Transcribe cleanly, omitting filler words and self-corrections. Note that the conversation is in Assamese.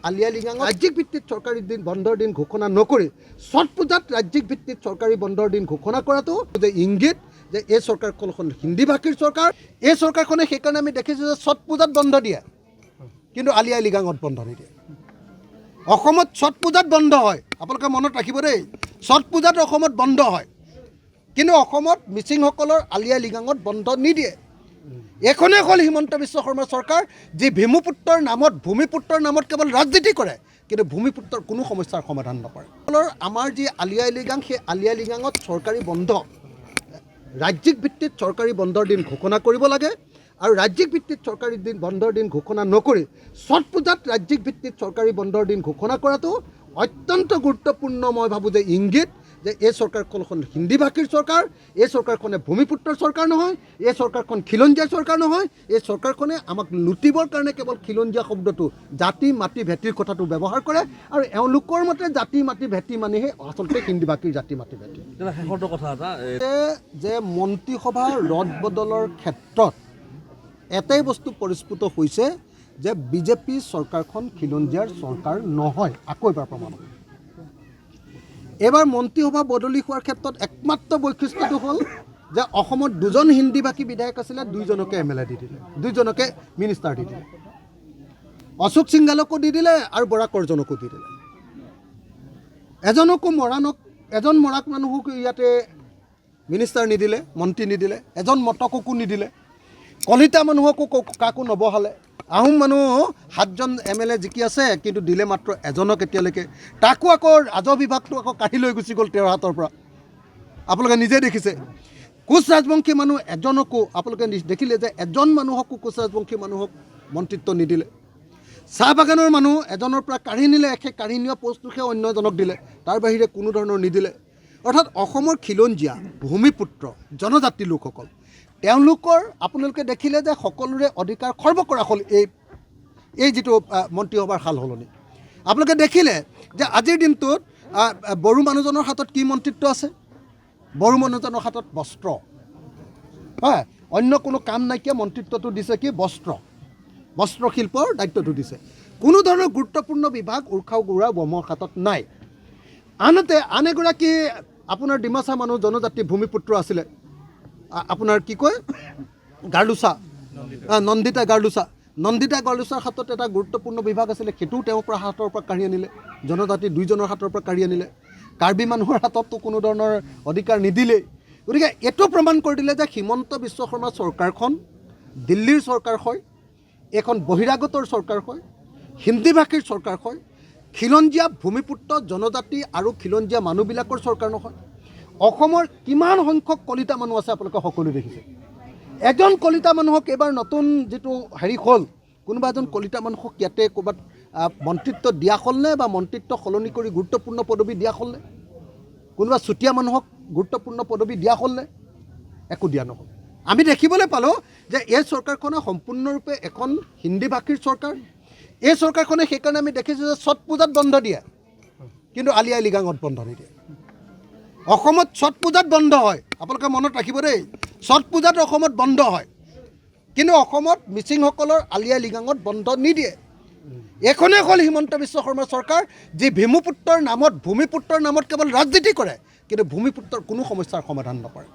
আলিয়া লিগাঙত ৰাজ্যিক ভিত্তিত চৰকাৰী দিন বন্ধৰ দিন ঘোষণা নকৰি ছট পূজাত ৰাজ্যিক ভিত্তিত চৰকাৰী বন্ধৰ দিন ঘোষণা কৰাটো যে ইংগিত যে এই চৰকাৰখন হিন্দী ভাষীৰ চৰকাৰ। এই চৰকাৰখনে সেইকাৰণে আমি দেখিছোঁ যে ছট পূজাত বন্ধ দিয়ে, কিন্তু আলিয়া লিগাঙত বন্ধ নিদিয়ে। অসমত ছট পূজাত বন্ধ হয়, আপোনালোকে মনত ৰাখিব দেই, ছট পূজাত অসমত বন্ধ হয়, কিন্তু অসমত মিচিংসকলৰ আলিয়া লিগাঙত বন্ধ নিদিয়ে। এখনেই হ'ল হিমন্ত বিশ্ব শৰ্মাৰ চৰকাৰ, যি ভূমিপুত্ৰৰ নামত কেৱল ৰাজনীতি কৰে, কিন্তু ভূমিপুত্ৰৰ কোনো সমস্যাৰ সমাধান নকৰে। আমাৰ যি আলিয়া লিগাং, সেই আলিয়া লিগাঙত চৰকাৰী বন্ধ ৰাজ্যিক ভিত্তিত চৰকাৰী বন্ধৰ দিন ঘোষণা কৰিব লাগে, আৰু ৰাজ্যিক ভিত্তিত চৰকাৰী দিন বন্ধৰ দিন ঘোষণা নকৰি ছট পূজাত ৰাজ্যিক ভিত্তিত চৰকাৰী বন্ধৰ দিন ঘোষণা কৰাটো অত্যন্ত গুৰুত্বপূৰ্ণ। মই ভাবোঁ যে ইংগিত যে এই চৰকাৰখন হিন্দী ভাষীৰ চৰকাৰ। এই চৰকাৰখনে ভূমিপুত্ৰৰ চৰকাৰ নহয়, এই চৰকাৰখন খিলঞ্জীয়াৰ চৰকাৰ নহয়। এই চৰকাৰখনে আমাক লুটিবৰ কাৰণে কেৱল খিলঞ্জীয়া শব্দটো, জাতি মাটি ভেটিৰ কথাটো ব্যৱহাৰ কৰে, আৰু এওঁলোকৰ মতে জাতি মাটি ভেটি মানেহে আচলতে হিন্দী ভাষীৰ জাতি মাটি ভেটি। কথা এটা যে মন্ত্ৰীসভা ৰদ বদলৰ ক্ষেত্ৰত এটাই বস্তু পৰিস্ফুট হৈছে যে বিজেপি চৰকাৰখন খিলঞ্জীয়াৰ চৰকাৰ নহয়। আকৌ এবাৰ প্ৰমাণ হয়। এইবাৰ মন্ত্ৰীসভা বদলি হোৱাৰ ক্ষেত্ৰত একমাত্ৰ বৈশিষ্ট্যটো হ'ল যে অসমত দুজন হিন্দী ভাষী বিধায়ক আছিলে, দুইজনকে MLA দি দিলে, দুইজনকে মিনিষ্টাৰ দি দিলে। অশোক সিংঘালকো দি দিলে আৰু বৰাক কৰ্জনকো দি দিলে। এজন মৰাক মানুহক ইয়াতে মিনিষ্টাৰ নিদিলে, মন্ত্ৰী নিদিলে। এজন মটককো নিদিলে। কলিতা মানুহকো কাকো নবহালে। আহোম মানুহ 7জন MLA জিকি আছে, কিন্তু দিলে মাত্ৰ এজনক এতিয়ালৈকে। তাকো আকৌ ৰাজহ বিভাগটো আকৌ কাঢ়ি লৈ গুচি গ'ল তেওঁৰ হাতৰ পৰা। আপোনালোকে নিজে দেখিছে। কোচ ৰাজবংশী মানুহ এজনকো আপোনালোকে দেখিলে যে এজন মানুহকো কোচ ৰাজবংশী মানুহক মন্ত্ৰিত্ব নিদিলে। চাহ বাগানৰ মানুহ এজনৰ পৰা কাঢ়ি নিলে, সেই কাঢ়ি নিয়া পষ্টটোহে অন্য এজনক দিলে, তাৰ বাহিৰে কোনো ধৰণৰ নিদিলে। অৰ্থাৎ অসমৰ খিলঞ্জীয়া ভূমিপুত্ৰ জনজাতি লোকসকল, তেওঁলোকৰ আপোনালোকে দেখিলে যে সকলোৰে অধিকাৰ খৰ্ব কৰা হ'ল এই যিটো মন্ত্ৰীসভাৰ সাল সলনি। আপোনালোকে দেখিলে যে আজিৰ দিনটোত বড়ো মানুহজনৰ হাতত কি মন্ত্ৰিত্ব আছে? বড়ো মানুহজনৰ হাতত বস্ত্ৰ, হয়, অন্য কোনো কাম নাইকিয়া মন্ত্ৰিত্বটো দিছে কি? বস্ত্ৰশিল্পৰ দায়িত্বটো দিছে। কোনো ধৰণৰ গুৰুত্বপূৰ্ণ বিভাগ উৰ্খাও গৌৰা বমৰ হাতত নাই। আনহাতে আন এগৰাকী আপোনাৰ ডিমাচা মানুহ জনজাতি ভূমিপুত্ৰ আছিলে, আপোনাৰ কি কয়, গাৰ্লুচা, নন্দিতা গাৰ্লুচাৰ হাতত এটা গুৰুত্বপূৰ্ণ বিভাগ আছিলে, সেইটোও তেওঁৰ হাতৰ পৰা কাঢ়ি আনিলে। জনজাতি দুইজনৰ হাতৰ পৰা কাঢ়ি আনিলে। কাৰ্বি মানুহৰ হাতততো কোনো ধৰণৰ অধিকাৰ নিদিলেই। গতিকে এইটো প্ৰমাণ কৰি দিলে যে হিমন্ত বিশ্ব শৰ্মা চৰকাৰখন দিল্লীৰ চৰকাৰ হয়, এখন বহিৰাগতৰ চৰকাৰ হয়, হিন্দী ভাষীৰ চৰকাৰ হয়, খিলঞ্জীয়া ভূমিপুত্ৰ জনজাতি আৰু খিলঞ্জীয়া মানুহবিলাকৰ চৰকাৰ নহয়। অসমৰ কিমান সংখ্যক কলিতা মানুহ আছে আপোনালোকে সকলোৱে দেখিছে। এজন কলিতা মানুহক এইবাৰ নতুন যিটো হ'ল, কোনোবা এজন কলিতা মানুহক ইয়াতে ক'ৰবাত মন্ত্ৰিত্ব দিয়া হ'লনে, বা মন্ত্ৰিত্ব সলনি কৰি গুৰুত্বপূৰ্ণ পদবী দিয়া হ'লনে? কোনোবা চুতীয়া মানুহক গুৰুত্বপূৰ্ণ পদবী দিয়া হ'লনে? একো দিয়া নহ'ল। আমি দেখিবলৈ পালোঁ যে এই চৰকাৰখনে সম্পূৰ্ণৰূপে এখন হিন্দী ভাষীৰ চৰকাৰ। এই চৰকাৰখনে সেইকাৰণে আমি দেখিছোঁ যে ছট পূজাত বন্ধ দিয়ে, কিন্তু আলিয়া লিগাঙত বন্ধ নিদিয়ে। অসমত ছট পূজাত বন্ধ হয়, আপোনালোকে মনত ৰাখিব দেই, ছট পূজাত অসমত বন্ধ হয়, কিন্তু অসমত মিচিংসকলৰ আলিয়া লিগাঙত বন্ধ নিদিয়ে। এখনেই হ'ল হিমন্ত বিশ্ব শৰ্মাৰ চৰকাৰ, যি ভূমিপুত্ৰৰ নামত কেৱল ৰাজনীতি কৰে, কিন্তু ভূমিপুত্ৰৰ কোনো সমস্যাৰ সমাধান নকৰে।